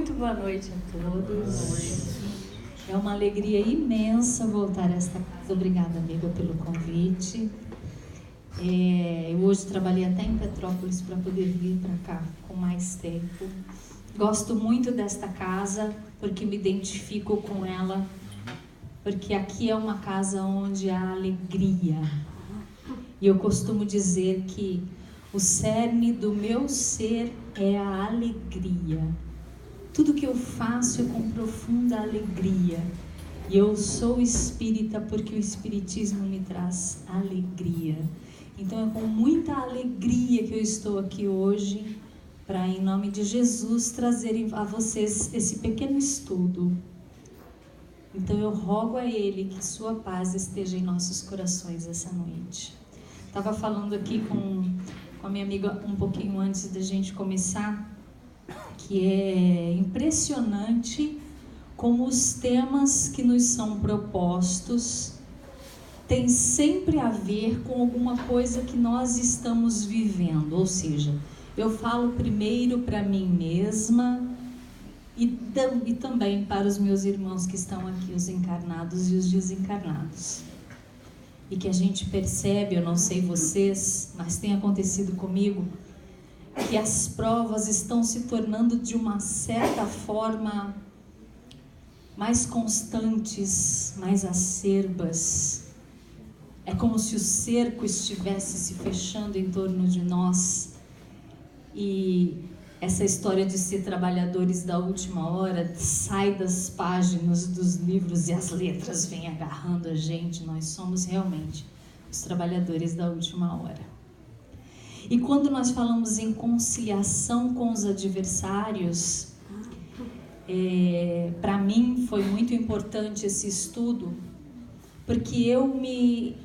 Muito boa noite a todos. É uma alegria imensa voltar a esta casa. Obrigada, amiga, pelo convite. Eu hoje trabalhei até em Petrópolis para poder vir para cá com mais tempo. Gosto muito desta casa porque me identifico com ela, porque aqui é uma casa onde há alegria. E eu costumo dizer que o cerne do meu ser é a alegria. Tudo que eu faço é com profunda alegria. E eu sou espírita porque o espiritismo me traz alegria. Então é com muita alegria que eu estou aqui hoje para, em nome de Jesus, trazer a vocês esse pequeno estudo. Então eu rogo a Ele que sua paz esteja em nossos corações essa noite. Estava falando aqui com a minha amiga um pouquinho antes da gente começar, que é impressionante como os temas que nos são propostos têm sempre a ver com alguma coisa que nós estamos vivendo. Ou seja, eu falo primeiro para mim mesma e também para os meus irmãos que estão aqui, os encarnados e os desencarnados. E que a gente percebe, eu não sei vocês, mas tem acontecido comigo, que as provas estão se tornando de uma certa forma mais constantes, mais acerbas. É como se o cerco estivesse se fechando em torno de nós. E essa história de ser trabalhadores da última hora sai das páginas dos livros e as letras vêm agarrando a gente. Nós somos realmente os trabalhadores da última hora. E quando nós falamos em conciliação com os adversários, para mim foi muito importante esse estudo, porque eu me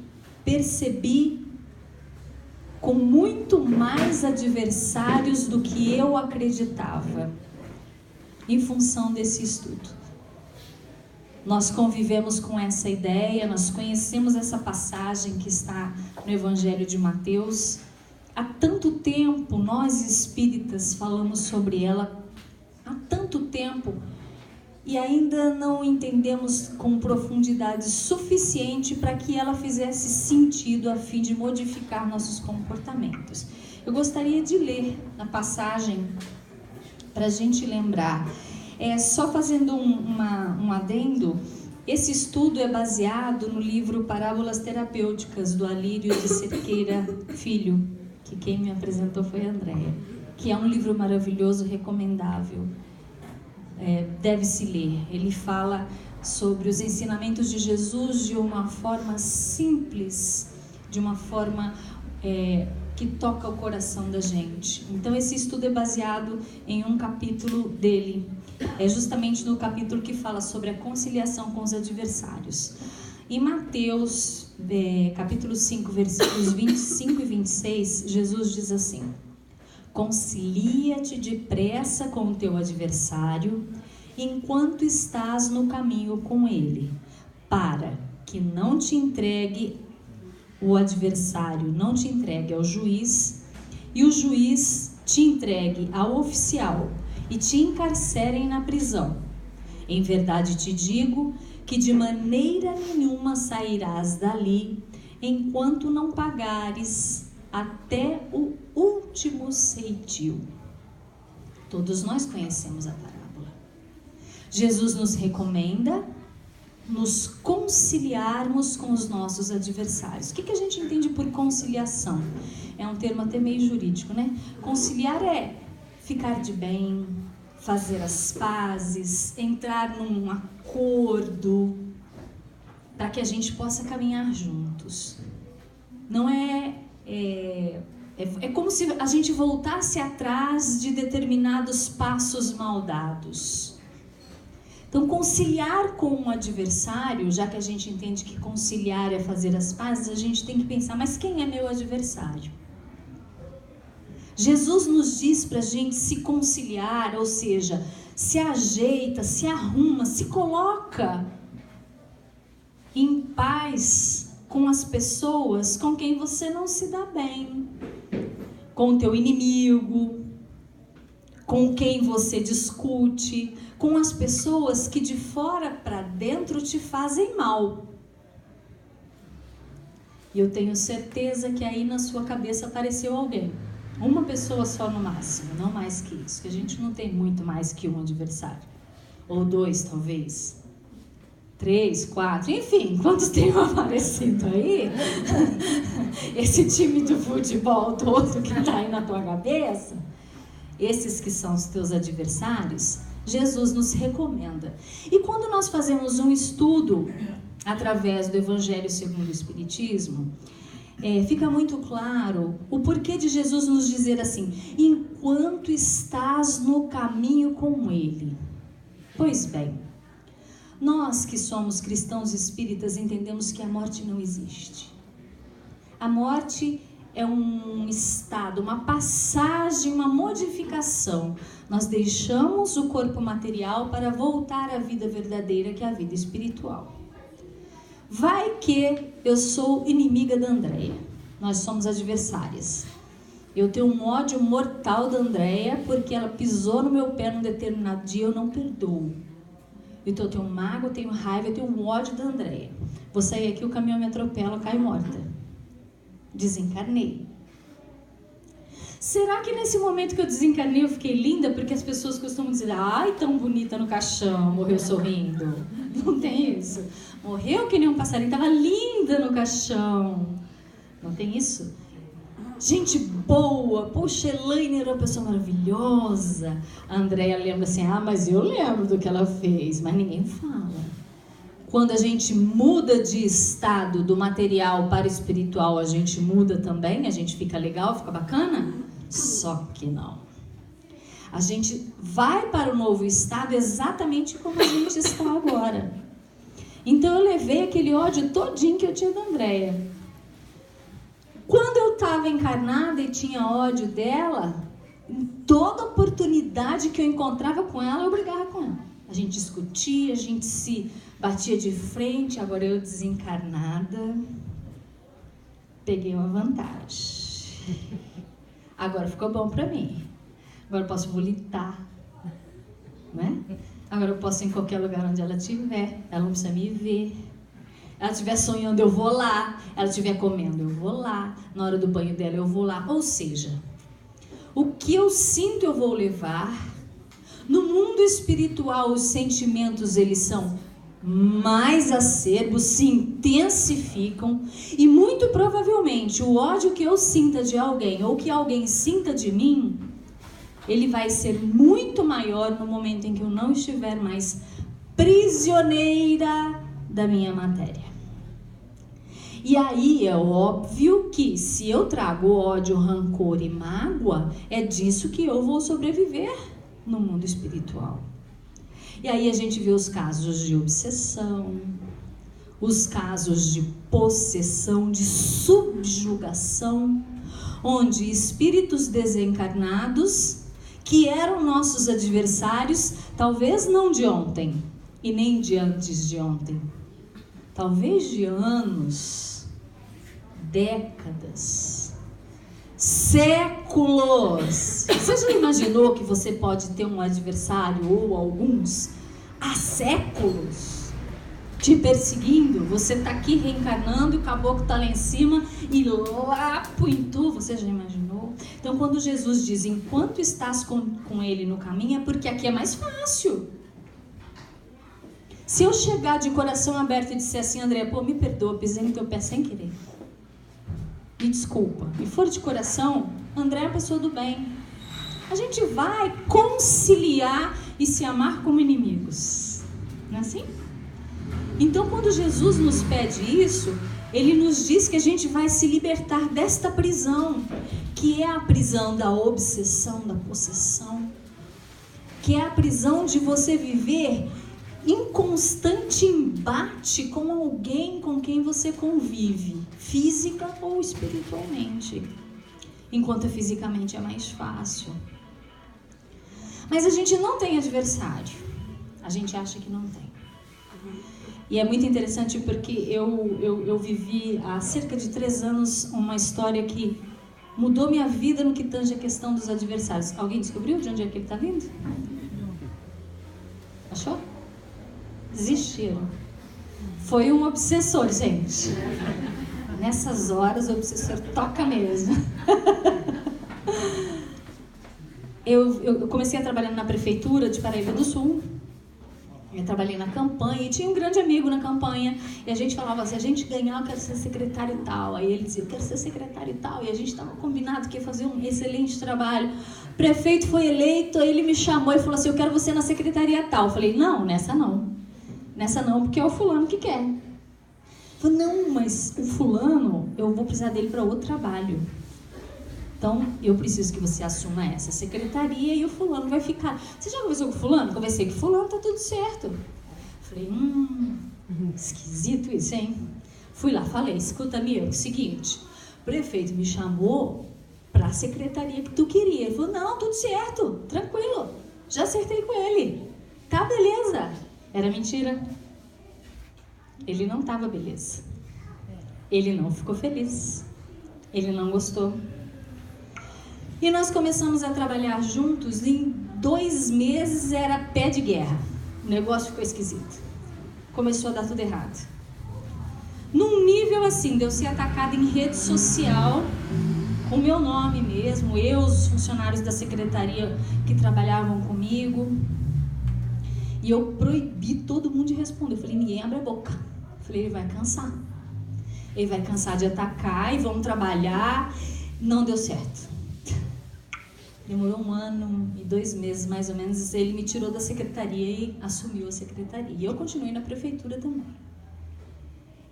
percebi com muito mais adversários do que eu acreditava, em função desse estudo. Nós convivemos com essa ideia, nós conhecemos essa passagem que está no Evangelho de Mateus. Há tanto tempo, nós espíritas falamos sobre ela, há tanto tempo, e ainda não entendemos com profundidade suficiente para que ela fizesse sentido a fim de modificar nossos comportamentos. Eu gostaria de ler a passagem para a gente lembrar. Só fazendo um adendo, esse estudo é baseado no livro Parábolas Terapêuticas, do Alírio de Cerqueira Filho, que quem me apresentou foi a Andréia, que é um livro maravilhoso, recomendável, deve-se ler. Ele fala sobre os ensinamentos de Jesus de uma forma simples, de uma forma que toca o coração da gente. Então esse estudo é baseado em um capítulo dele, é justamente no capítulo que fala sobre a conciliação com os adversários. Em Mateus, capítulo 5, versículos 25 e 26, Jesus diz assim: concilia-te depressa com o teu adversário, enquanto estás no caminho com ele, para que não te entregue o adversário, não te entregue ao juiz, e o juiz te entregue ao oficial, e te encarcerem na prisão. Em verdade te digo que de maneira nenhuma sairás dali, enquanto não pagares até o último ceitil. Todos nós conhecemos a parábola. Jesus nos recomenda nos conciliarmos com os nossos adversários. O que a gente entende por conciliação? É um termo até meio jurídico, né? Conciliar é ficar de bem, fazer as pazes, entrar num acordo para que a gente possa caminhar juntos. Não é como se a gente voltasse atrás de determinados passos mal dados. Então, conciliar com um adversário, já que a gente entende que conciliar é fazer as pazes, a gente tem que pensar, mas quem é meu adversário? Jesus nos diz para a gente se conciliar, ou seja, se ajeita, se arruma, se coloca em paz com as pessoas com quem você não se dá bem, com o teu inimigo, com quem você discute, com as pessoas que de fora para dentro te fazem mal. E eu tenho certeza que aí na sua cabeça apareceu alguém. Uma pessoa só no máximo, não mais que isso, que a gente não tem muito mais que um adversário. Ou 2, talvez. 3, 4, enfim, quantos tenham aparecido aí? Esse time do futebol todo que está aí na tua cabeça, esses que são os teus adversários, Jesus nos recomenda. E quando nós fazemos um estudo através do Evangelho segundo o Espiritismo, fica muito claro o porquê de Jesus nos dizer assim: enquanto estás no caminho com Ele. Pois bem, nós que somos cristãos espíritas entendemos que a morte não existe. A morte é um estado, uma passagem, uma modificação. Nós deixamos o corpo material para voltar à vida verdadeira, que é a vida espiritual. Vai que eu sou inimiga da Andréia. Nós somos adversárias. Eu tenho um ódio mortal da Andréia porque ela pisou no meu pé num determinado dia, eu não perdoo. Então eu tenho mágoa, eu tenho raiva, eu tenho um ódio da Andréia. Vou sair aqui, o caminhão me atropela, eu caio morta. Desencarnei. Será que nesse momento que eu desencarnei eu fiquei linda? Porque as pessoas costumam dizer: ai, tão bonita no caixão, morreu sorrindo. Não tem isso. Morreu que nem um passarinho, estava linda no caixão. Não tem isso? Gente boa, poxa, Elaine era uma pessoa maravilhosa. A Andréia lembra assim: ah, mas eu lembro do que ela fez, mas ninguém fala. Quando a gente muda de estado do material para o espiritual, a gente muda também, a gente fica legal, fica bacana? Só que não. A gente vai para o novo estado exatamente como a gente está agora. Então eu levei aquele ódio todinho que eu tinha da Andréia. Quando eu estava encarnada e tinha ódio dela, em toda oportunidade que eu encontrava com ela, eu brigava com ela. A gente discutia, a gente se batia de frente. Agora eu desencarnada, peguei uma vantagem. Agora ficou bom pra mim. Agora eu posso volitar, né? Agora eu posso ir em qualquer lugar onde ela estiver. Ela não precisa me ver. Ela estiver sonhando, eu vou lá. Ela estiver comendo, eu vou lá. Na hora do banho dela, eu vou lá. Ou seja, o que eu sinto, eu vou levar. No mundo espiritual, os sentimentos, eles são mais acerbos, se intensificam. E muito provavelmente, o ódio que eu sinta de alguém, ou que alguém sinta de mim, ele vai ser muito maior no momento em que eu não estiver mais prisioneira da minha matéria. E aí é óbvio que se eu trago ódio, rancor e mágoa, é disso que eu vou sobreviver no mundo espiritual. E aí a gente vê os casos de obsessão, os casos de possessão, de subjugação, onde espíritos desencarnados, que eram nossos adversários, talvez não de ontem e nem de antes de ontem, talvez de anos, décadas, séculos. Você já imaginou que você pode ter um adversário ou alguns há séculos te perseguindo? Você está aqui reencarnando e o caboclo está lá em cima e lá em tu, você já imaginou? Então quando Jesus diz: enquanto estás com ele no caminho, é porque aqui é mais fácil. Se eu chegar de coração aberto e disser assim: André, pô, me perdoa, pisei no teu pé sem querer, me desculpa, e for de coração, André é a pessoa do bem. A gente vai conciliar e se amar como inimigos. Não é assim? Então, quando Jesus nos pede isso, ele nos diz que a gente vai se libertar desta prisão, que é a prisão da obsessão, da possessão, que é a prisão de você viver em constante embate com alguém com quem você convive, física ou espiritualmente, enquanto fisicamente é mais fácil. Mas a gente não tem adversário, a gente acha que não tem. E é muito interessante porque eu vivi há cerca de 3 anos uma história que Mudou minha vida no que tange a questão dos adversários. Alguém descobriu de onde é que ele está vindo? Achou? Desistiram. Foi um obsessor, gente. Nessas horas o obsessor toca mesmo. Eu comecei a trabalhar na prefeitura de Paraíba do Sul. Eu trabalhei na campanha e tinha um grande amigo na campanha. E a gente falava assim, a gente ganhar, eu quero ser secretário tal. Aí ele dizia, eu quero ser secretário tal. E a gente estava combinado que ia fazer um excelente trabalho. O prefeito foi eleito, aí ele me chamou e falou assim, eu quero você na secretaria tal. Eu falei, não, nessa não. Nessa não, porque é o fulano que quer. Eu falei, não, mas o fulano, eu vou precisar dele para outro trabalho. Então, eu preciso que você assuma essa secretaria e o fulano vai ficar. Você já conversou com o fulano? Conversei com o fulano, tá tudo certo. Falei, esquisito isso, hein? Fui lá, falei, escuta, amigo, seguinte, o prefeito me chamou para a secretaria que tu queria. Ele falou, não, tudo certo, tranquilo, já acertei com ele. Tá, beleza. Era mentira. Ele não tava beleza. Ele não ficou feliz. Ele não gostou. E nós começamos a trabalhar juntos, e em 2 meses era pé de guerra. O negócio ficou esquisito. Começou a dar tudo errado. Num nível assim, de eu ser atacada em rede social, com o meu nome mesmo, os funcionários da secretaria que trabalhavam comigo. E eu proibi todo mundo de responder. Eu falei, ninguém abre a boca. Eu falei, ele vai cansar. Ele vai cansar de atacar e vamos trabalhar. Não deu certo. Demorou 1 ano e 2 meses, mais ou menos, ele me tirou da secretaria e assumiu a secretaria. E eu continuei na prefeitura também.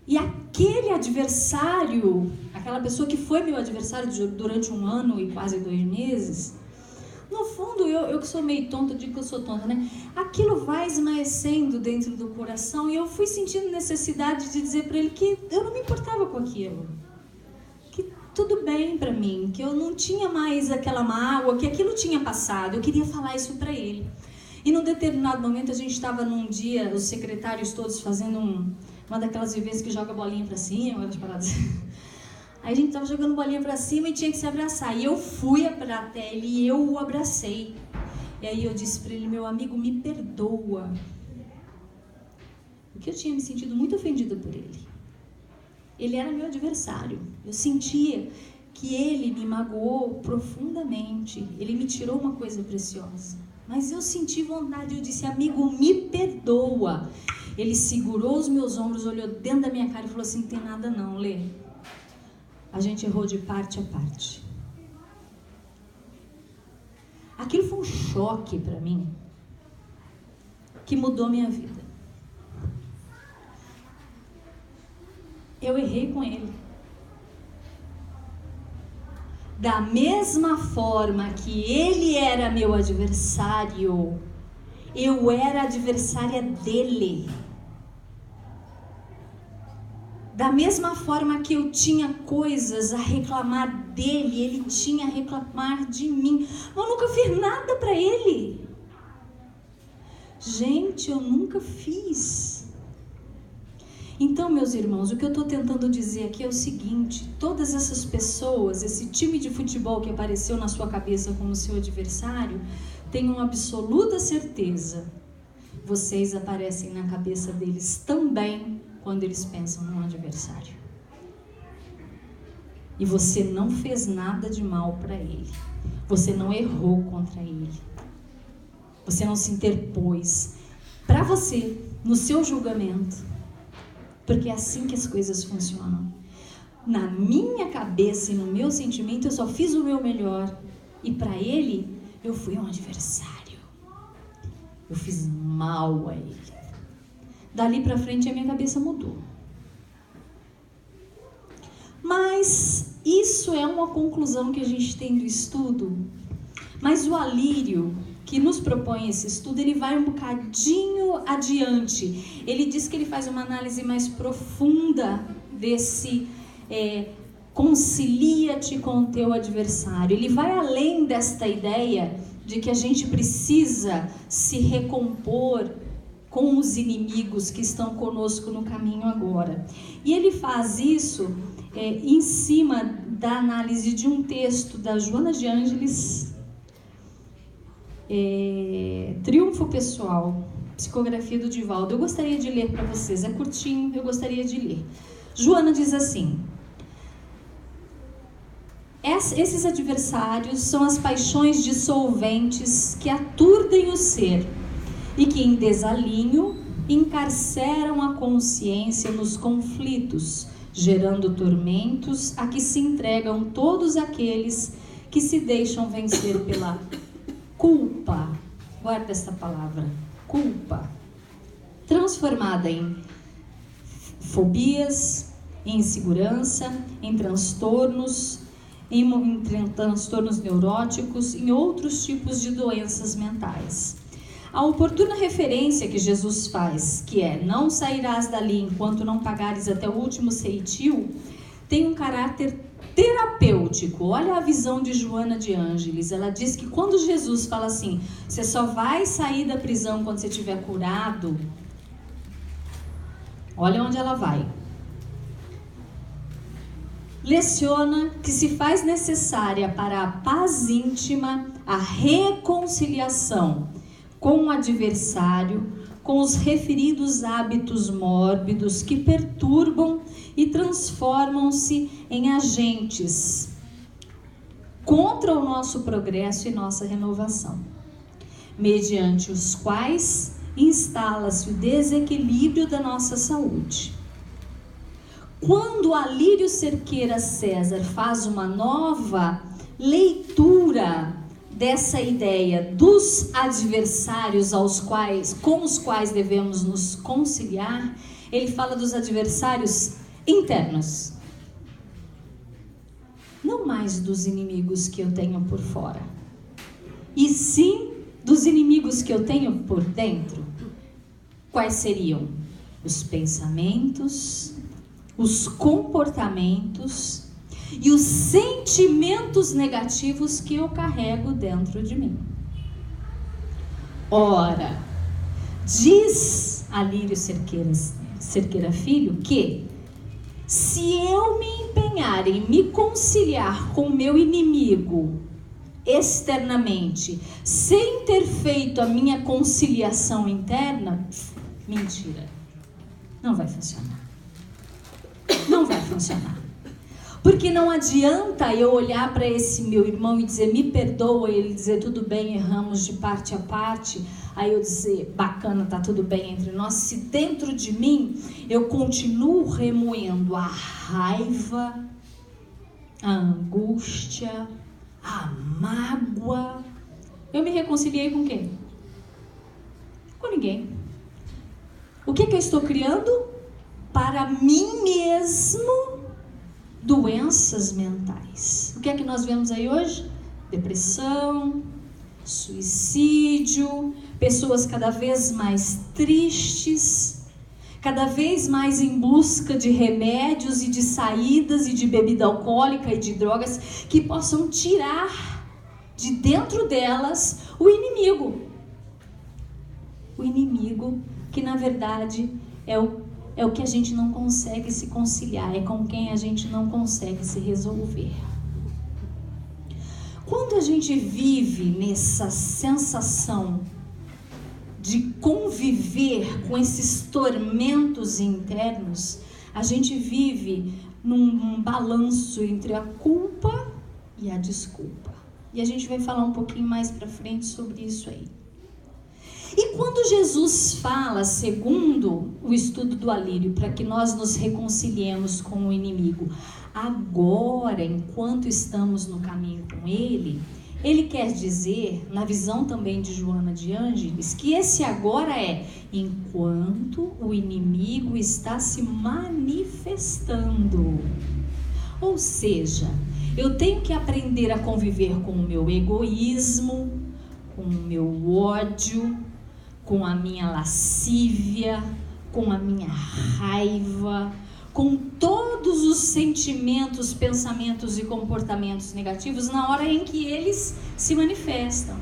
E aquele adversário, aquela pessoa que foi meu adversário durante 1 ano e quase 2 meses, no fundo, eu que sou meio tonta, digo que eu sou tonta, né? Aquilo vai esmaecendo dentro do coração e eu fui sentindo necessidade de dizer para ele que eu não me importava com aquilo. Tudo bem para mim, que eu não tinha mais aquela mágoa, que aquilo tinha passado. Eu queria falar isso para ele. E num determinado momento a gente estava num dia, os secretários todos fazendo uma daquelas vivências que joga bolinha para cima, aquelas paradas. Aí a gente estava jogando bolinha para cima e tinha que se abraçar. E eu fui até ele e eu o abracei. E aí eu disse para ele, meu amigo, me perdoa. Porque eu tinha me sentido muito ofendida por ele. Ele era meu adversário. Eu sentia que ele me magoou profundamente. Ele me tirou uma coisa preciosa. Mas eu senti vontade. Eu disse, amigo, me perdoa. Ele segurou os meus ombros, olhou dentro da minha cara e falou assim, não tem nada não, Lê. A gente errou de parte a parte. Aquilo foi um choque para mim, que mudou minha vida. Eu errei com ele. Da mesma forma que ele era meu adversário, eu era adversária dele. Da mesma forma que eu tinha coisas a reclamar dele, ele tinha a reclamar de mim. Eu nunca fiz nada para ele. Gente, eu nunca fiz. Então, meus irmãos, o que eu estou tentando dizer aqui é o seguinte: todas essas pessoas, esse time de futebol que apareceu na sua cabeça como seu adversário, tenham absoluta certeza, vocês aparecem na cabeça deles também quando eles pensam num adversário. E você não fez nada de mal para ele. Você não errou contra ele. Você não se interpôs para você, no seu julgamento. Porque é assim que as coisas funcionam. Na minha cabeça e no meu sentimento, eu só fiz o meu melhor. E para ele, eu fui um adversário. Eu fiz mal a ele. Dali para frente, a minha cabeça mudou. Mas isso é uma conclusão que a gente tem do estudo. Mas o Alírio, que nos propõe esse estudo, ele vai um bocadinho adiante. Ele diz que ele faz uma análise mais profunda desse concilia-te com o teu adversário. Ele vai além desta ideia de que a gente precisa se recompor com os inimigos que estão conosco no caminho agora. E ele faz isso em cima da análise de um texto da Joana de Ângeles, Triunfo Pessoal, psicografia do Divaldo. Eu gostaria de ler para vocês, é curtinho, eu gostaria de ler. Joana diz assim: esses adversários são as paixões dissolventes que aturdem o ser e que, em desalinho, encarceram a consciência nos conflitos, gerando tormentos a que se entregam todos aqueles que se deixam vencer pela culpa. Guarda esta palavra, culpa, transformada em fobias, em insegurança, em transtornos, em transtornos neuróticos, em outros tipos de doenças mentais. A oportuna referência que Jesus faz, que é: não sairás dali enquanto não pagares até o último ceitil, tem um caráter terapêutico. Olha a visão de Joana de Ângeles. Ela diz que quando Jesus fala assim, você só vai sair da prisão quando você estiver curado, olha onde ela vai. Leciona que se faz necessária para a paz íntima a reconciliação com o adversário, com os referidos hábitos mórbidos que perturbam e transformam-se em agentes contra o nosso progresso e nossa renovação, mediante os quais instala-se o desequilíbrio da nossa saúde. Quando Alírio Cerqueira César faz uma nova leitura dessa ideia dos adversários com os quais devemos nos conciliar, ele fala dos adversários internos, não mais dos inimigos que eu tenho por fora, e sim dos inimigos que eu tenho por dentro. Quais seriam? Os pensamentos, os comportamentos e os sentimentos negativos que eu carrego dentro de mim. Ora, diz Alírio Cerqueira Filho que se eu me empenhar em me conciliar com o meu inimigo externamente, sem ter feito a minha conciliação interna, mentira, não vai funcionar. Não vai funcionar. Porque não adianta eu olhar para esse meu irmão e dizer, me perdoa, e ele dizer, tudo bem, erramos de parte a parte, aí eu dizer, bacana, tá tudo bem entre nós, se dentro de mim eu continuo remoendo a raiva, a angústia, a mágoa, eu me reconciliei com quem? Com ninguém. O que eu estou criando? Para mim mesmo, doenças mentais. O que é que nós vemos aí hoje? Depressão, suicídio, pessoas cada vez mais tristes, cada vez mais em busca de remédios e de saídas e de bebida alcoólica e de drogas que possam tirar de dentro delas o inimigo. O inimigo que na verdade é o que a gente não consegue se conciliar, é com quem a gente não consegue se resolver. Quando a gente vive nessa sensação de conviver com esses tormentos internos, a gente vive num balanço entre a culpa e a desculpa. E a gente vai falar um pouquinho mais pra frente sobre isso aí. E quando Jesus fala, segundo o estudo do Alírio, para que nós nos reconciliemos com o inimigo, agora, enquanto estamos no caminho com ele, ele quer dizer, na visão também de Joana de Ângeles, que esse agora é enquanto o inimigo está se manifestando. Ou seja, eu tenho que aprender a conviver com o meu egoísmo, com o meu ódio, com a minha lascívia, com a minha raiva, com todos os sentimentos, pensamentos e comportamentos negativos na hora em que eles se manifestam.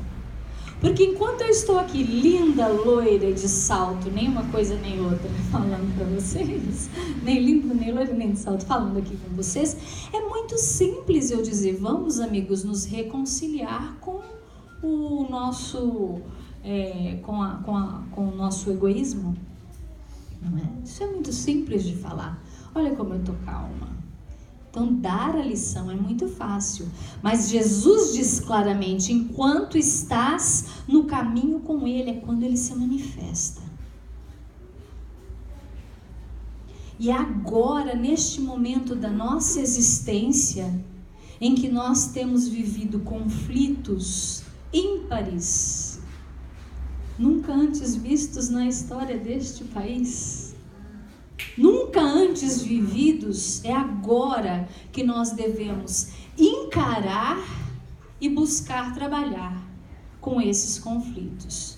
Porque enquanto eu estou aqui linda, loira e de salto, nem uma coisa nem outra, falando para vocês, nem linda, nem loira, nem de salto, falando aqui com vocês, é muito simples eu dizer, vamos, amigos, nos reconciliar com o nosso, com o nosso egoísmo. Não é? Isso é muito simples de falar. Olha como eu estou calma. Então, dar a lição é muito fácil. Mas Jesus diz claramente, enquanto estás no caminho com Ele, é quando Ele se manifesta. E é agora, neste momento da nossa existência, em que nós temos vivido conflitos ímpares, nunca antes vistos na história deste país, nunca antes vividos, é agora que nós devemos encarar e buscar trabalhar com esses conflitos.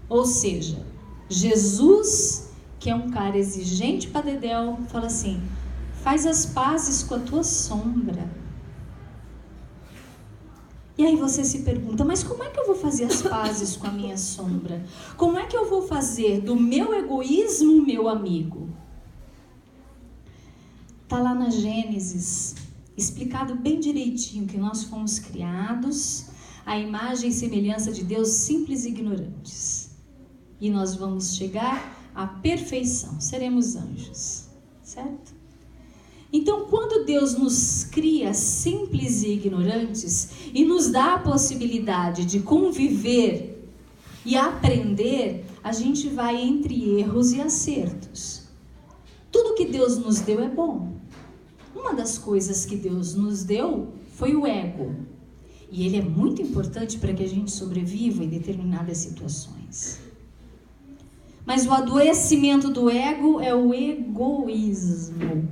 Ou seja, Jesus, que é um cara exigente para dedéu, fala assim, faz as pazes com a tua sombra. E aí você se pergunta, mas como é que eu vou fazer as pazes com a minha sombra? Como é que eu vou fazer do meu egoísmo o meu amigo? Está lá na Gênesis, explicado bem direitinho que nós fomos criados à imagem e semelhança de Deus, simples e ignorantes. E nós vamos chegar à perfeição, seremos anjos, certo? Então, quando Deus nos cria simples e ignorantes e nos dá a possibilidade de conviver e aprender, a gente vai entre erros e acertos. Tudo que Deus nos deu é bom. Uma das coisas que Deus nos deu foi o ego. E ele é muito importante para que a gente sobreviva em determinadas situações. Mas o adoecimento do ego é o egoísmo.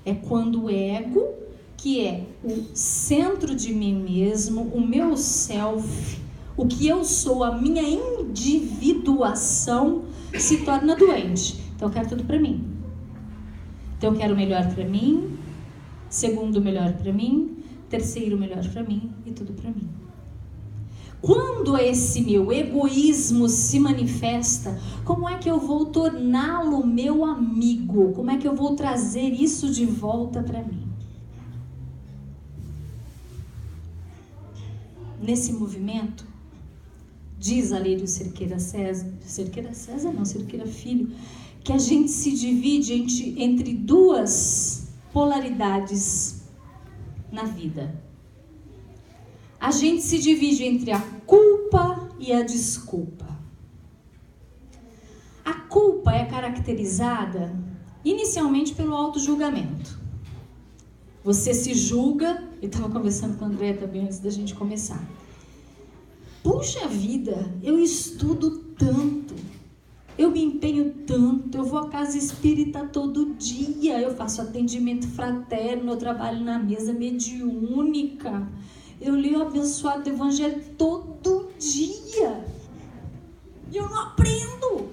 É quando o ego, que é o centro de mim mesmo, o meu self, o que eu sou, a minha individuação, se torna doente. Então eu quero tudo para mim. Então eu quero o melhor para mim, segundo o melhor para mim, terceiro o melhor para mim e tudo para mim. Quando esse meu egoísmo se manifesta, como é que eu vou torná-lo meu amigo? Como é que eu vou trazer isso de volta para mim? Nesse movimento, diz Alírio Cerqueira Filho, que a gente se divide entre duas polaridades na vida. A gente se divide entre a culpa e a desculpa. A culpa é caracterizada inicialmente pelo autojulgamento. Você se julga, eu estava conversando com a André também antes da gente começar. Puxa vida, eu estudo tanto, eu me empenho tanto, eu vou à casa espírita todo dia, eu faço atendimento fraterno, eu trabalho na mesa mediúnica, eu leio o abençoado evangelho todo dia e eu não aprendo.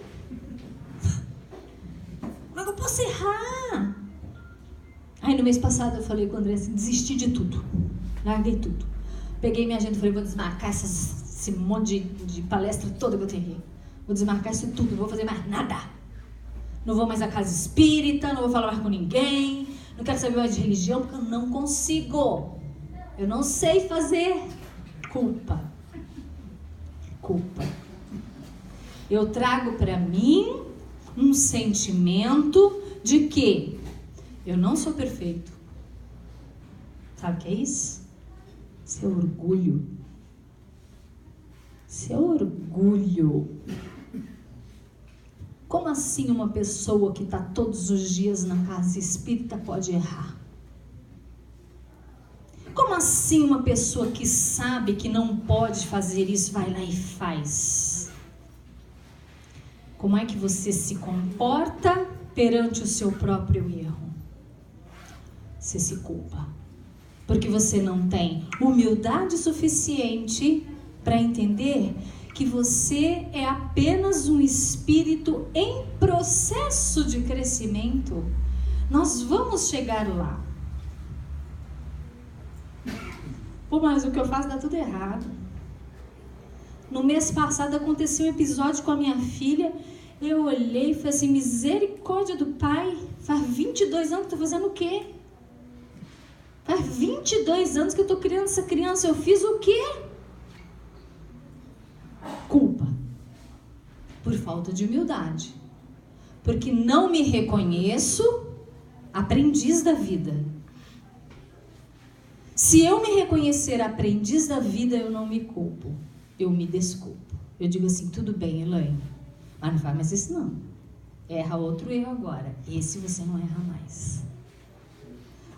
Mas eu posso errar. Aí no mês passado eu falei com o André assim, desisti de tudo, larguei tudo. Peguei minha agenda e falei, vou desmarcar esse monte de palestra toda que eu tenho aqui. Vou desmarcar isso tudo, não vou fazer mais nada. Não vou mais à casa espírita, não vou falar mais com ninguém, não quero saber mais de religião, porque eu não consigo. Eu não sei fazer. Culpa. Eu trago para mim um sentimento de que eu não sou perfeito. Sabe o que é isso? Isso é orgulho. Isso é orgulho. Como assim uma pessoa que está todos os dias na casa espírita pode errar? Como assim uma pessoa que sabe que não pode fazer isso, vai lá e faz? Como é que você se comporta perante o seu próprio erro? Você se culpa. Porque você não tem humildade suficiente para entender que você é apenas um espírito em processo de crescimento. Nós vamos chegar lá. Pô, mas o que eu faço dá tudo errado. No mês passado aconteceu um episódio com a minha filha. Eu olhei e falei assim, misericórdia do pai. Faz 22 anos que eu tô fazendo o quê? Faz 22 anos que eu tô criando essa criança. Eu fiz o quê? Culpa. Por falta de humildade. Porque não me reconheço aprendiz da vida. Se eu me reconhecer aprendiz da vida, eu não me culpo. Eu me desculpo. Eu digo assim, tudo bem, Elaine, mas não faz mais isso não. Erra outro erro agora. Esse você não erra mais.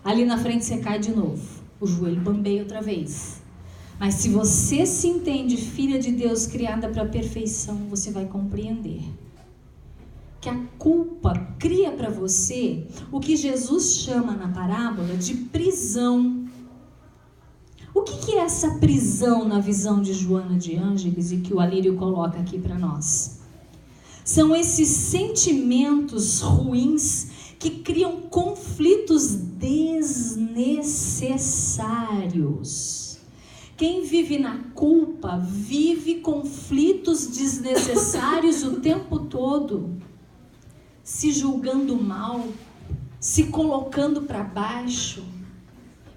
Ali na frente você cai de novo. O joelho bambeia outra vez. Mas se você se entende filha de Deus, criada para a perfeição, você vai compreender que a culpa cria para você o que Jesus chama na parábola de prisão. O que é essa prisão na visão de Joana de Ângeles e que o Alírio coloca aqui para nós? São esses sentimentos ruins que criam conflitos desnecessários. Quem vive na culpa vive conflitos desnecessários o tempo todo, se julgando mal, se colocando para baixo.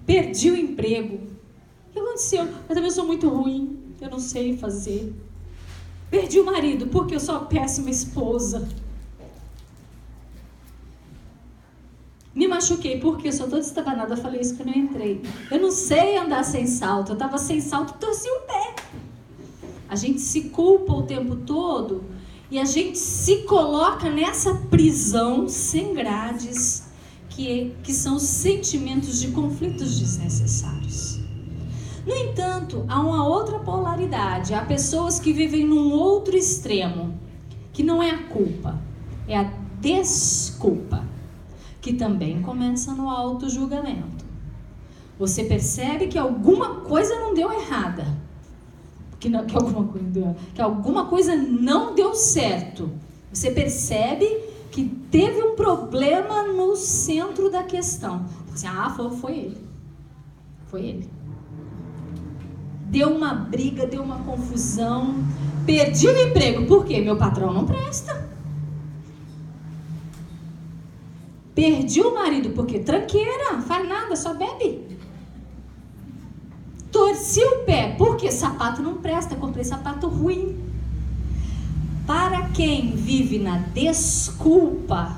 Perdi o emprego. O que aconteceu? Eu também sou muito ruim, eu não sei fazer. Perdi o marido porque eu sou uma péssima esposa. Me machuquei porque eu sou toda estabanada, eu falei isso quando eu entrei. Eu não sei andar sem salto, eu estava sem salto e torci o pé. A gente se culpa o tempo todo e a gente se coloca nessa prisão sem grades, que são os sentimentos de conflitos desnecessários. No entanto, há uma outra polaridade. Há pessoas que vivem num outro extremo, que não é a culpa, é a desculpa, que também começa no auto-julgamento. Você percebe que alguma coisa não deu errada, que alguma coisa não deu certo. Você percebe que teve um problema no centro da questão. Você, foi ele. Foi ele. Deu uma briga, deu uma confusão. Perdi o emprego. Por quê? Meu patrão não presta. Perdi o marido. Porque tranqueira, faz nada, só bebe. Torci o pé. Porque sapato não presta, comprei sapato ruim. Para quem vive na desculpa,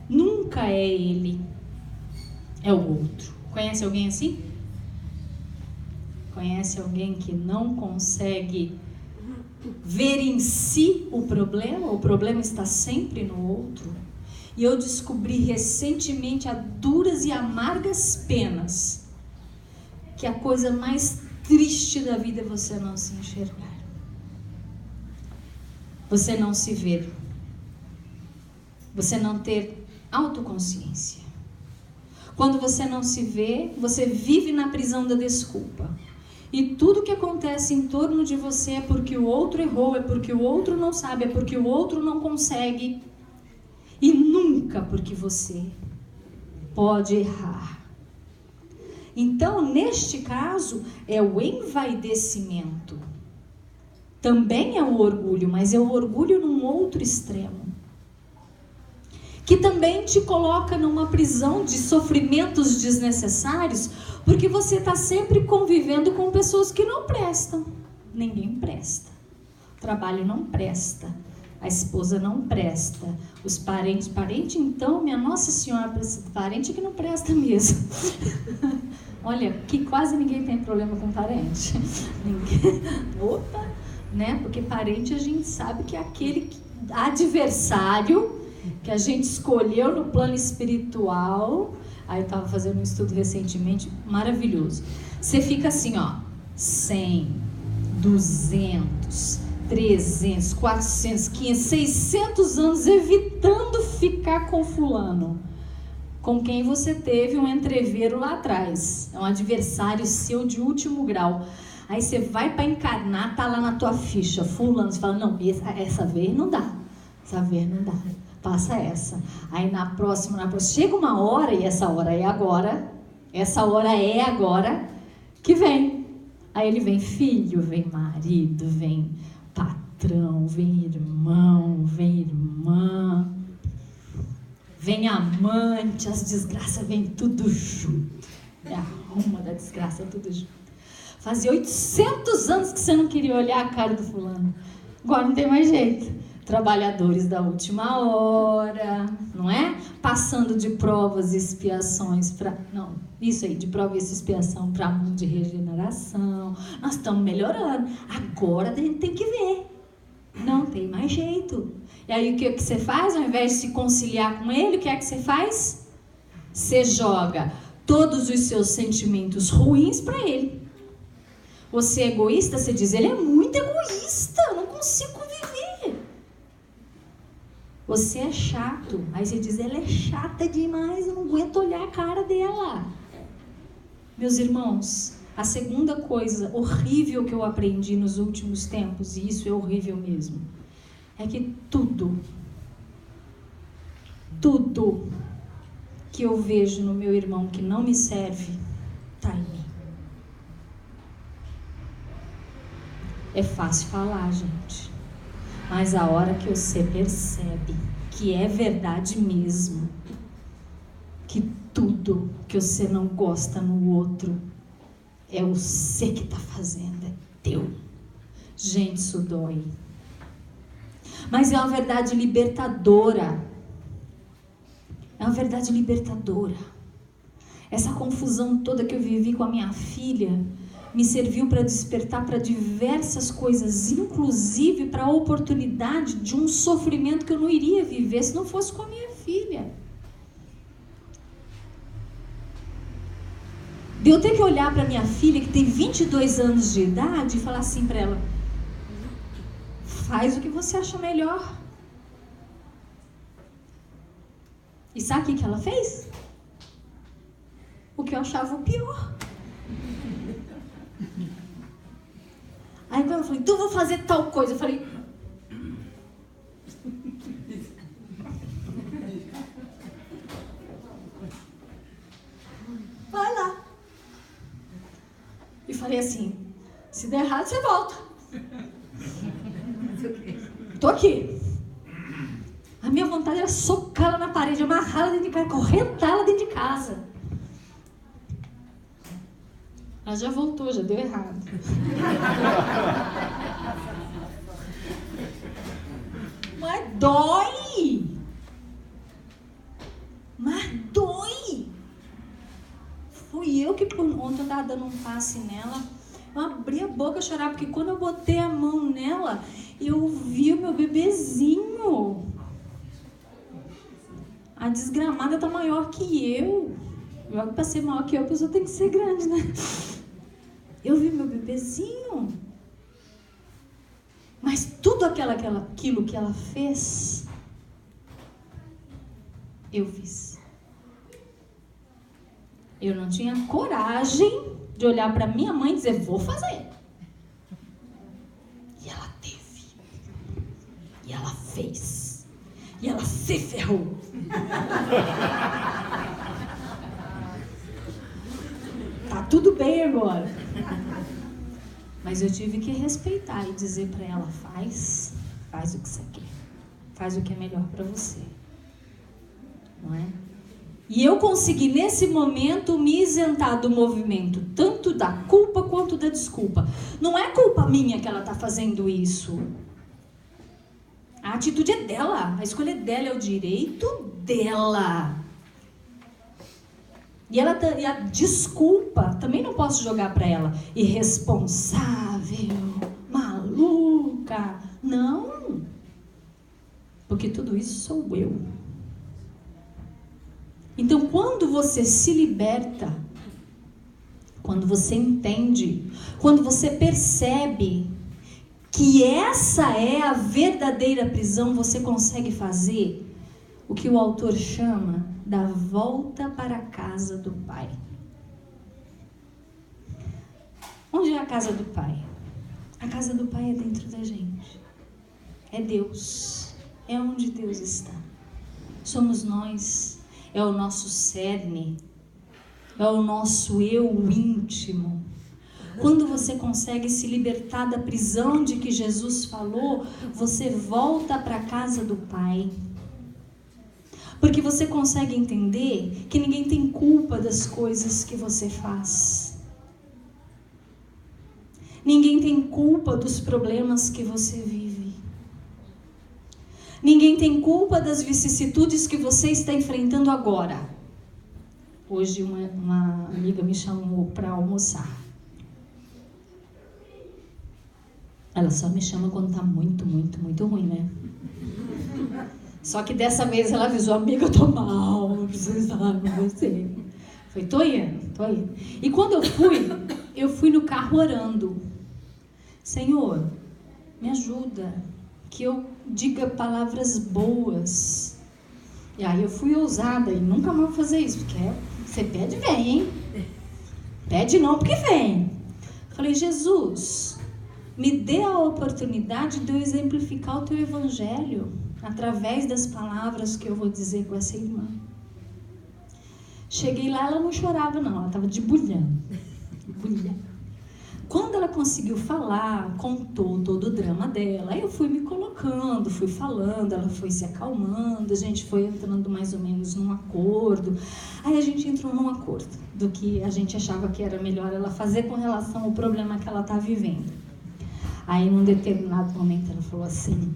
nunca é ele, é o outro. Conhece alguém assim? Conhece alguém que não consegue ver em si o problema está sempre no outro? E eu descobri recentemente, a duras e amargas penas, que a coisa mais triste da vida é você não se enxergar. Você não se ver. Você não ter autoconsciência. Quando você não se vê, você vive na prisão da desculpa. E tudo que acontece em torno de você é porque o outro errou, é porque o outro não sabe, é porque o outro não consegue. E nunca porque você pode errar. Então, neste caso, é o envaidecimento. Também é o orgulho, mas é o orgulho num outro extremo. Que também te coloca numa prisão de sofrimentos desnecessários, porque você está sempre convivendo com pessoas que não prestam. Ninguém presta. O trabalho não presta. A esposa não presta. Os parentes. Parente, então, minha Nossa Senhora, parente que não presta mesmo. Olha, que quase ninguém tem problema com parente. Ninguém. Opa, né? Porque parente a gente sabe que é aquele adversário que a gente escolheu no plano espiritual. Aí eu estava fazendo um estudo recentemente, maravilhoso. Você fica assim, 100, 200, 300, 400, 500, 600 anos evitando ficar com fulano, com quem você teve um entreveiro lá atrás. É um adversário seu de último grau. Aí você vai para encarnar, tá lá na tua ficha, fulano. Você fala, não, essa vez não dá. Essa vez não dá. Passa essa. Aí na próxima, chega uma hora, e essa hora é agora, que vem. Aí ele vem filho, vem marido, vem patrão, vem irmão, vem irmã, vem amante, as desgraças vêm tudo junto. É a ruma da desgraça tudo junto. Fazia 800 anos que você não queria olhar a cara do fulano. Agora não tem mais jeito. Trabalhadores da última hora, não é? Passando de provas e expiações para... Não, isso aí, de prova e expiação para mundo de regeneração. Nós estamos melhorando. Agora a gente tem que ver. Não tem mais jeito. E aí o que você faz? Ao invés de se conciliar com ele, o que é que você faz? Você joga todos os seus sentimentos ruins para ele. Você é egoísta, você diz, ele é muito egoísta, eu não consigo conviver. Você é chato, aí você diz, ela é chata demais, eu não aguento olhar a cara dela. Meus irmãos, a segunda coisa horrível que eu aprendi nos últimos tempos, e isso é horrível mesmo, é que tudo que eu vejo no meu irmão que não me serve, está em mim. É fácil falar, gente, mas a hora que você percebe que é verdade mesmo, que tudo que você não gosta no outro é você que está fazendo, é teu. Gente, isso dói. Mas é uma verdade libertadora. É uma verdade libertadora. Essa confusão toda que eu vivi com a minha filha me serviu para despertar para diversas coisas, inclusive para a oportunidade de um sofrimento que eu não iria viver se não fosse com a minha filha. De eu ter que olhar para minha filha, que tem 22 anos de idade, e falar assim para ela, faz o que você acha melhor. E sabe o que ela fez? O que eu achava o pior. Aí quando ela falou, então eu vou fazer tal coisa, eu falei, vai lá. E falei assim, se der errado você volta. Tô aqui. A minha vontade era socá-la na parede, amarrá-la dentro de casa, correntá-la dentro de casa. Ela já voltou, já deu errado. Mas dói! Mas dói! Fui eu que ontem eu tava dando um passe nela, eu abri a boca a chorar, porque quando eu botei a mão nela, eu vi o meu bebezinho. A desgramada tá maior que eu. Logo para ser maior que eu, a pessoa tem que ser grande, né? Eu vi meu bebezinho. Mas tudo aquilo que ela fez, eu fiz. Eu não tinha coragem de olhar para minha mãe e dizer, vou fazer. E ela teve. E ela fez. E ela se ferrou. Tá tudo bem agora. Mas eu tive que respeitar e dizer para ela, faz o que você quer. Faz o que é melhor para você. Não é? E eu consegui, nesse momento, me isentar do movimento, tanto da culpa quanto da desculpa. Não é culpa minha que ela está fazendo isso. A atitude é dela, a escolha dela, é o direito dela. E a desculpa, também não posso jogar para ela. Irresponsável, maluca. Não. Porque tudo isso sou eu. Então, quando você se liberta, quando você entende, quando você percebe que essa é a verdadeira prisão, você consegue fazer o que o autor chama da volta para a casa do Pai. Onde é a casa do Pai? A casa do Pai é dentro da gente. É Deus. É onde Deus está. Somos nós. É o nosso cerne, é o nosso eu íntimo. Quando você consegue se libertar da prisão de que Jesus falou, você volta para a casa do Pai. Porque você consegue entender que ninguém tem culpa das coisas que você faz. Ninguém tem culpa dos problemas que você vive. Ninguém tem culpa das vicissitudes que você está enfrentando agora. Hoje uma amiga me chamou para almoçar. Ela só me chama quando está muito, muito, muito ruim, né? Só que dessa vez ela avisou, amiga, eu tô mal, não preciso falar com você. Falei, tô indo. E quando eu fui no carro orando. Senhor, me ajuda, que eu diga palavras boas. E aí eu fui ousada e nunca mais vou fazer isso, porque você pede, vem, hein? Pede não, porque vem. Falei, Jesus, me dê a oportunidade de eu exemplificar o teu evangelho através das palavras que eu vou dizer com essa irmã. Cheguei lá, ela não chorava não, ela estava debulhando. Quando ela conseguiu falar, contou todo o drama dela, aí eu fui me colocando, fui falando, ela foi se acalmando, a gente foi entrando mais ou menos num acordo. Aí a gente entrou num acordo do que a gente achava que era melhor ela fazer com relação ao problema que ela está vivendo. Aí num determinado momento ela falou assim,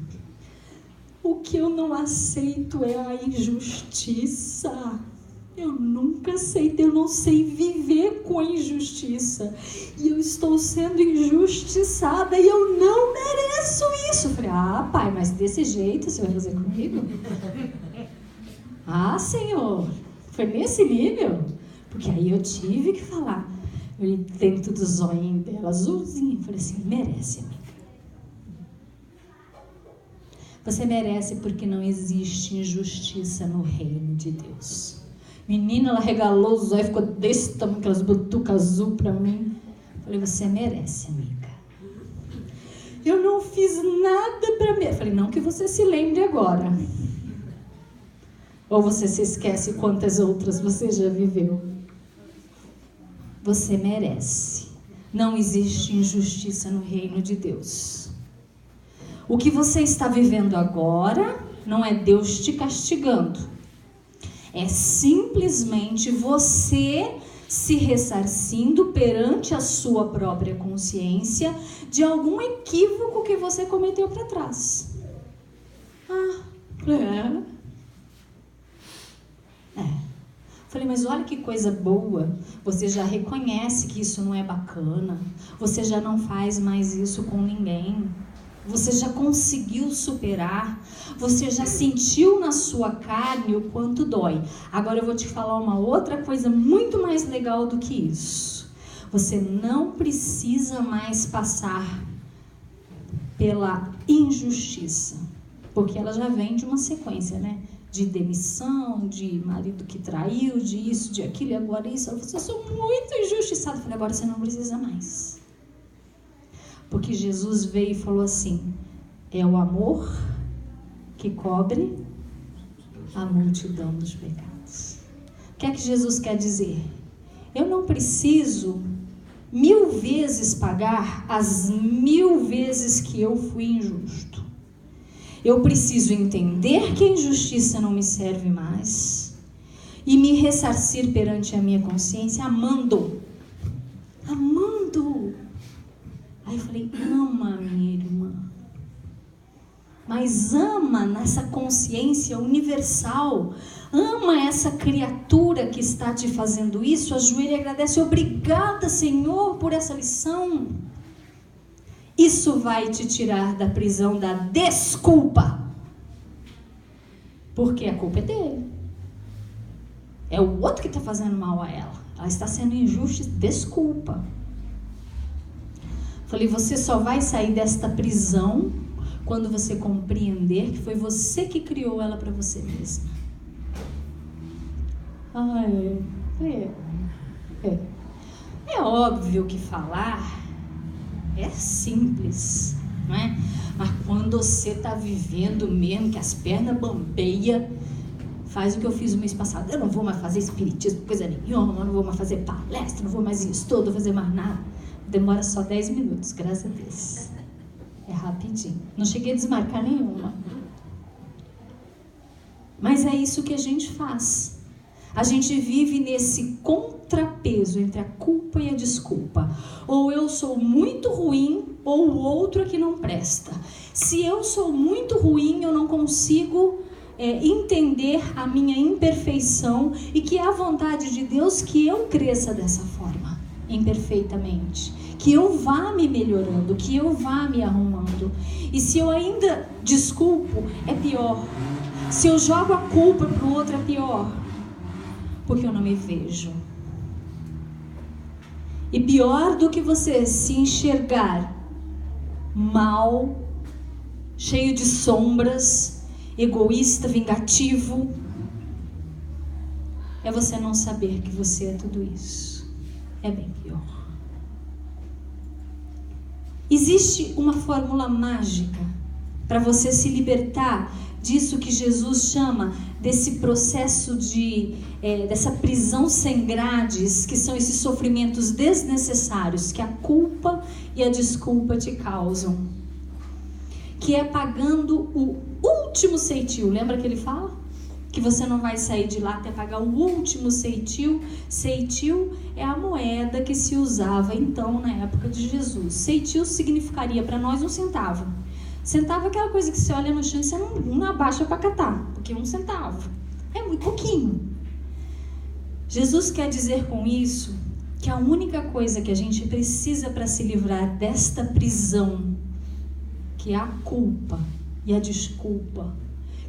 o que eu não aceito é a injustiça. Eu nunca aceitei, eu não sei viver com a injustiça. E eu estou sendo injustiçada e eu não mereço isso. Eu falei, pai, mas desse jeito você vai fazer comigo? Senhor, foi nesse nível? Porque aí eu tive que falar. Eu dentro do zoinho dela, azulzinho, eu falei assim, merece, amiga. Você merece porque não existe injustiça no reino de Deus. Menina, ela regalou os olhos, ficou desse tamanho, aquelas butucas azul pra mim. Falei, você merece, amiga. Eu não fiz nada pra mim. Falei, não que você se lembre agora. Ou você se esquece quantas outras você já viveu. Você merece. Não existe injustiça no reino de Deus. O que você está vivendo agora não é Deus te castigando. É simplesmente você se ressarcindo perante a sua própria consciência de algum equívoco que você cometeu para trás. Falei, mas olha que coisa boa. Você já reconhece que isso não é bacana. Você já não faz mais isso com ninguém. Você já conseguiu superar, você já sentiu na sua carne o quanto dói. Agora eu vou te falar uma outra coisa muito mais legal do que isso. Você não precisa mais passar pela injustiça, porque ela já vem de uma sequência, né? De demissão, de marido que traiu, de isso, de aquilo, e agora isso. Você sou muito injustiçado. Eu falei, agora você não precisa mais. Porque Jesus veio e falou assim, é o amor que cobre a multidão dos pecados. O que é que Jesus quer dizer? Eu não preciso 1000 vezes pagar as 1000 vezes que eu fui injusto. Eu preciso entender que a injustiça não me serve mais e me ressarcir perante a minha consciência amando. Aí eu falei, ama minha irmã, mas ama nessa consciência universal, ama essa criatura que está te fazendo isso, ajoelha e agradece, obrigada Senhor por essa lição. Isso vai te tirar da prisão da desculpa, porque a culpa é dele, é o outro que está fazendo mal a ela, ela está sendo injusta, desculpa. Falei, você só vai sair desta prisão quando você compreender que foi você que criou ela para você mesma. É óbvio que falar é simples, não é? Mas quando você está vivendo mesmo, que as pernas bambeiam, faz o que eu fiz o mês passado. Eu não vou mais fazer espiritismo, coisa nenhuma, não vou mais fazer palestra, não vou mais isso, não vou fazer mais nada. Demora só 10 minutos, graças a Deus. É rapidinho. Não cheguei a desmarcar nenhuma. Mas é isso que a gente faz. A gente vive nesse contrapeso entre a culpa e a desculpa. Ou eu sou muito ruim, ou o outro é que não presta. Se eu sou muito ruim, eu não consigo entender a minha imperfeição e que é a vontade de Deus que eu cresça dessa forma, imperfeitamente. Que eu vá me melhorando, que eu vá me arrumando. E se eu ainda desculpo, é pior. Se eu jogo a culpa para o outro, é pior. Porque eu não me vejo. E pior do que você se enxergar mal, cheio de sombras, egoísta, vingativo, é você não saber que você é tudo isso. É bem pior. Existe uma fórmula mágica para você se libertar disso que Jesus chama desse processo dessa prisão sem grades, que são esses sofrimentos desnecessários que a culpa e a desculpa te causam, que é pagando o último ceitil. Lembra que ele fala? Que você não vai sair de lá até pagar o último ceitil. Ceitil é a moeda que se usava então na época de Jesus. Ceitil significaria para nós 1 centavo. Centavo é aquela coisa que você olha no chão e você não abaixa para catar, porque 1 centavo é muito pouquinho. Jesus quer dizer com isso que a única coisa que a gente precisa para se livrar desta prisão, que é a culpa e a desculpa,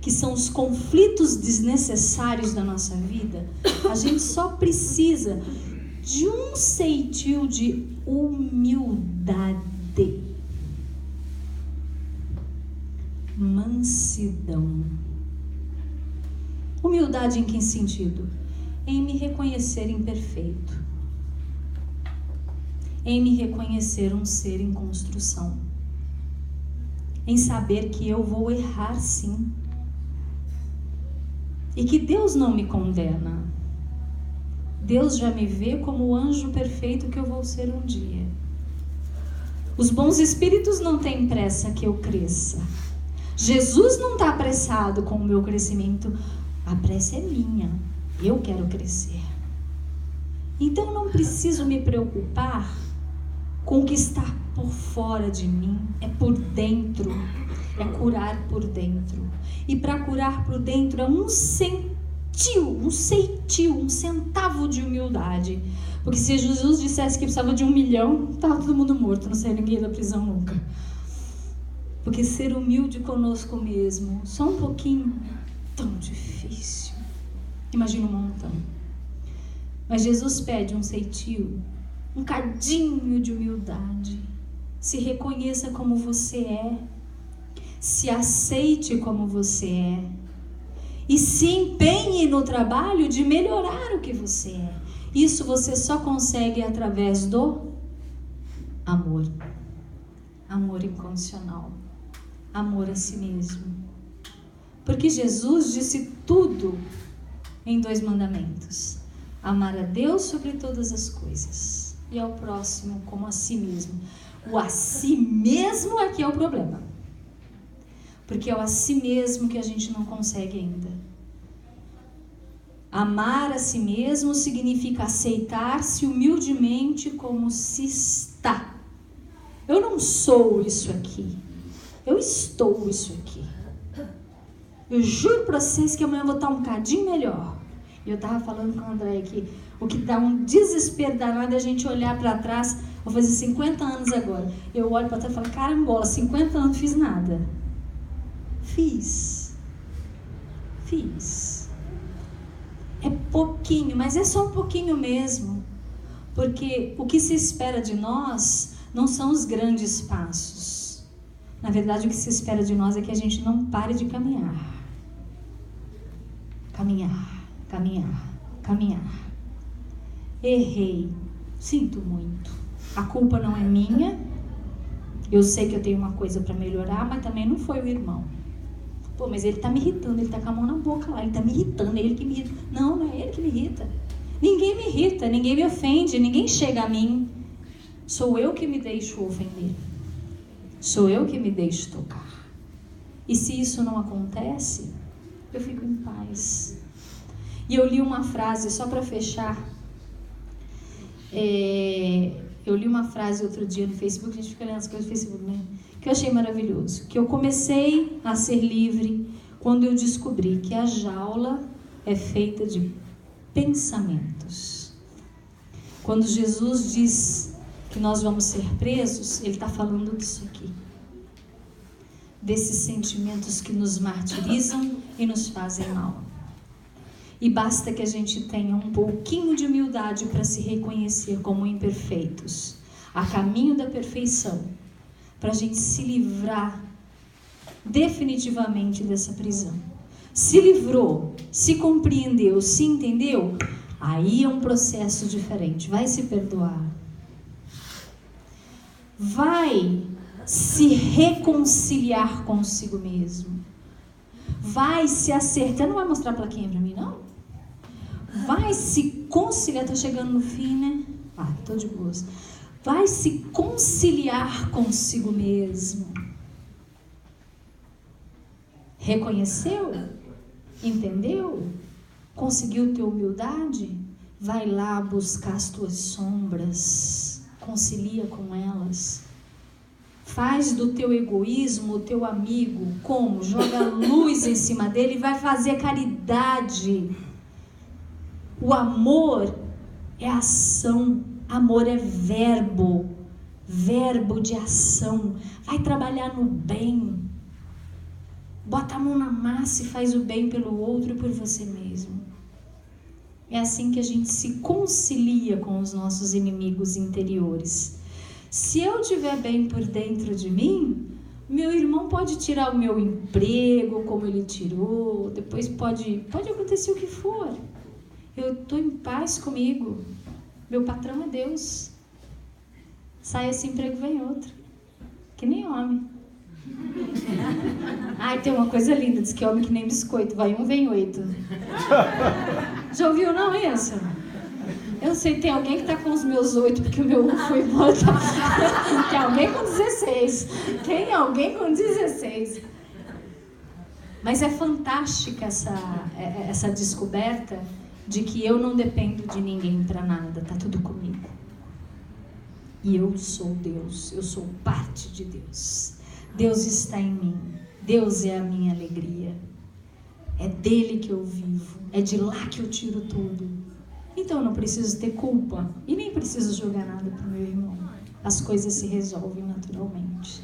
que são os conflitos desnecessários da nossa vida, a gente só precisa de um ceitil de humildade. Mansidão. Humildade em que sentido? Em me reconhecer imperfeito. Em me reconhecer um ser em construção. Em saber que eu vou errar sim. E que Deus não me condena. Deus já me vê como o anjo perfeito que eu vou ser um dia. Os bons espíritos não têm pressa que eu cresça. Jesus não está apressado com o meu crescimento. A pressa é minha. Eu quero crescer. Então não preciso me preocupar com o que está por fora de mim. É por dentro. É curar por dentro. E para curar por dentro é um centavo de humildade. Porque se Jesus dissesse que precisava de 1 milhão, estava todo mundo morto, não saía ninguém da prisão nunca. Porque ser humilde conosco mesmo, só um pouquinho, tão difícil. Imagina um montão. Mas Jesus pede um ceitil, um cadinho de humildade. Se reconheça como você é. Se aceite como você é. E se empenhe no trabalho de melhorar o que você é. Isso você só consegue através do amor. Amor incondicional. Amor a si mesmo. Porque Jesus disse tudo em 2 mandamentos. Amar a Deus sobre todas as coisas. E ao próximo como a si mesmo. O a si mesmo é que é o problema. Porque é o a si mesmo que a gente não consegue ainda. Amar a si mesmo significa aceitar-se humildemente como se está. Eu não sou isso aqui. Eu estou isso aqui. Eu juro para vocês que amanhã eu vou estar um cadinho melhor. E eu estava falando com o André aqui. O que dá um desespero danado é a gente olhar para trás. Vou fazer 50 anos agora. Eu olho para trás e falo, carambola, 50 anos não fiz nada. Fiz. É pouquinho, mas é só um pouquinho mesmo. Porque o que se espera de nós não são os grandes passos. Na verdade, o que se espera de nós é que a gente não pare de caminhar. Caminhar. Errei. Sinto muito. A culpa não é minha. Eu sei que eu tenho uma coisa para melhorar, mas também não foi o irmão. Pô, mas ele tá me irritando, ele tá com a mão na boca lá, ele tá me irritando, é ele que me irrita. Não é ele que me irrita. Ninguém me irrita, ninguém me ofende, ninguém chega a mim. Sou eu que me deixo ofender. Sou eu que me deixo tocar. E se isso não acontece, eu fico em paz. E eu li uma frase, só para fechar. Eu li uma frase outro dia no Facebook, a gente fica lendo as coisas no Facebook, né? Que eu achei maravilhoso. Que eu comecei a ser livre quando eu descobri que a jaula é feita de pensamentos. Quando Jesus diz que nós vamos ser presos, ele está falando disso aqui. Desses sentimentos que nos martirizam e nos fazem mal. E basta que a gente tenha um pouquinho de humildade para se reconhecer como imperfeitos, a caminho da perfeição, para a gente se livrar definitivamente dessa prisão. Se livrou, se compreendeu, se entendeu, aí é um processo diferente. Vai se perdoar. Vai se reconciliar consigo mesmo. Vai se acertar. Não vai mostrar a plaquinha para mim, não? Vai se conciliar. Tô chegando no fim, né? Tô de boas. Vai se conciliar consigo mesmo. Reconheceu? Entendeu? Conseguiu ter humildade? Vai lá buscar as tuas sombras. Concilia com elas. Faz do teu egoísmo o teu amigo. Como? Joga luz em cima dele e vai fazer caridade. O amor é ação. Amor é verbo. Verbo de ação. Vai trabalhar no bem. Bota a mão na massa e faz o bem pelo outro e por você mesmo. É assim que a gente se concilia com os nossos inimigos interiores. Se eu estiver bem por dentro de mim, meu irmão pode tirar o meu emprego, como ele tirou, depois pode acontecer o que for. Eu estou em paz comigo. Meu patrão é Deus. Sai esse emprego, vem outro. Que nem homem. Ai, tem uma coisa linda, diz que homem que nem biscoito, vai um, vem 8. Já ouviu não isso? Eu não sei, tem alguém que tá com os meus 8, porque o meu 1 foi embora. Tem alguém com 16. Tem alguém com 16. Mas é fantástica essa descoberta de que eu não dependo de ninguém para nada, tá tudo comigo. E eu sou Deus, eu sou parte de Deus. Deus está em mim. Deus é a minha alegria. É dele que eu vivo. É de lá que eu tiro tudo. Então eu não preciso ter culpa. E nem preciso jogar nada para o meu irmão. As coisas se resolvem naturalmente.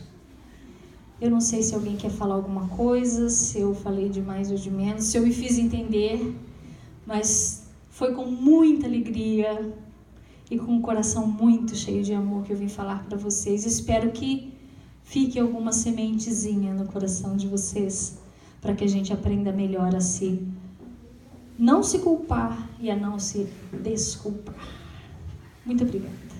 Eu não sei se alguém quer falar alguma coisa, se eu falei de mais ou de menos, se eu me fiz entender. Mas foi com muita alegria e com um coração muito cheio de amor que eu vim falar para vocês. Espero que fique alguma sementezinha no coração de vocês, para que a gente aprenda melhor a não se culpar e a não se desculpar. Muito obrigada.